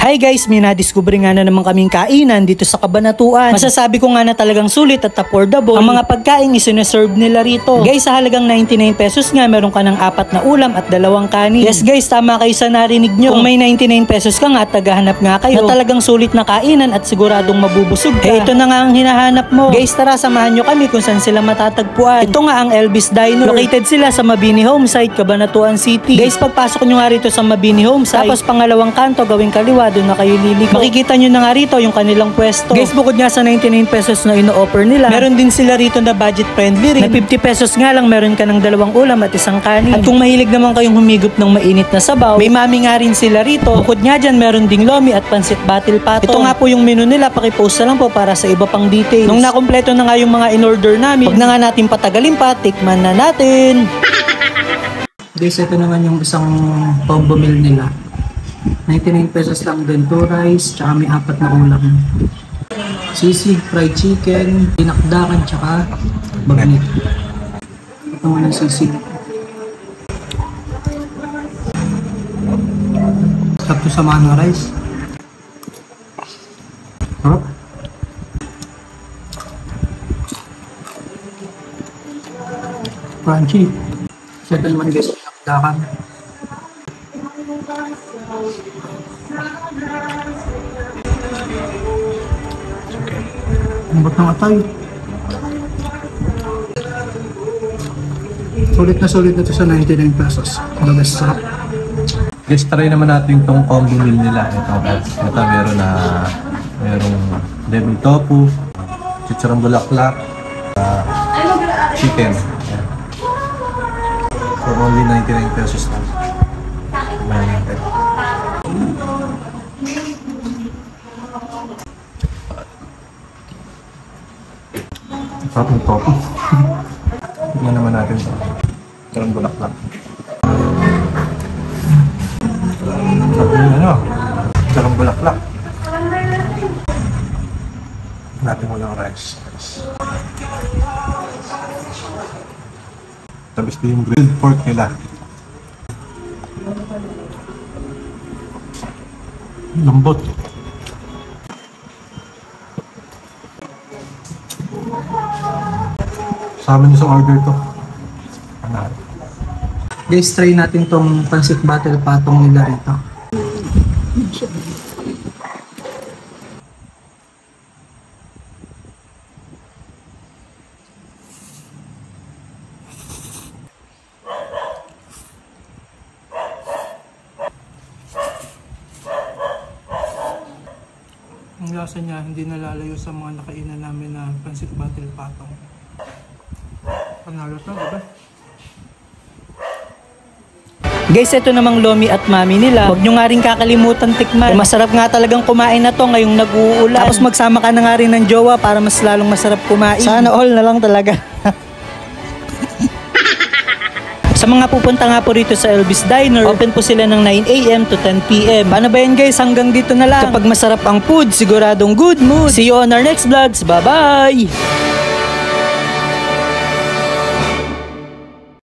Hi guys, may nadiskubre nga na naman kaming kainan dito sa Cabanatuan. Masasabi ko nga na talagang sulit at affordable ang mga pagkain isineserve nila rito. Guys, sa halagang 99 pesos nga, meron ka ng 4 na ulam at 2 kanin. Yes guys, tama kayo sa narinig nyo. Kung may 99 pesos ka nga at tagahanap nga kayo na talagang sulit na kainan at siguradong mabubusog ka, ito na nga ang hinahanap mo. Guys, tara samahan nyo kami kung saan sila matatagpuan. Ito nga ang Elvis Diner. Located sila sa Mabini Homesite, Cabanatuan City. Guys, pagpasok nyo nga rito sa Mabini Homesite, tapos pangalawang kanto gawing kaliwa, doon na kayo liliko. Makikita nyo na nga rito yung kanilang pwesto. Guys, bukod nga sa 99 pesos na ino-offer nila, meron din sila rito na budget friendly rin. Na 50 pesos nga lang meron ka ng 2 ulam at 1 kanin. At kung mahilig naman kayong humigop ng mainit na sabaw, may mami nga rin sila rito. Bukod nga dyan, meron ding lomi at pansit battle patong. Ito nga po yung menu nila, pakipost na lang po para sa iba pang details. Nung nakompleto na nga yung mga in-order namin, huwag na nga natin patagalin pa, tikman na natin. Guys, ito naman yung isang combo meal nila. 99 pesos lang din, 2 rice, tsaka may 4 na ulam. Sisig, fried chicken, dinakdakan, tsaka bagnit. Ito nga ng sisig. Sakto sa mga rice. Harap. Crunchy. Ito naman guys, dinakdakan. Ang bat ng atay. Sulit na ito sa 99 pesos. The best sarap. Guys, try naman natin itong combo meal nila. Ito merong devil tofu, chicharong bulaklak, chicken. For only 99 pesos lang. Sarap ng tofu. Tignan naman natin ito. Chicharong bulaklak. Sarap yung chicharong bulaklak. Natin mo yung rice. Tapos ito yung grilled pork nila. Lambot. Sa amin sa order to. Guys, try natin tong pansit battle patong nila rito. Ang lasa niya hindi nalalayo sa mga nakainan namin na pansit battle patong. Panalo to, diba? Guys, ito namang lomi at mami nila. Huwag nyo nga rin kakalimutan tikman. Masarap nga talagang kumain na to ngayong nag-uulan. Tapos magsama ka na nga rin ng jowa para mas lalong masarap kumain. Sana all na lang talaga. Sa mga pupunta nga po rito sa Elvis Diner, open po sila ng 9 AM to 10 PM. Paano ba yan guys? Hanggang dito na lang. Kapag masarap ang food, siguradong good mood. See you on our next vlogs. Bye-bye!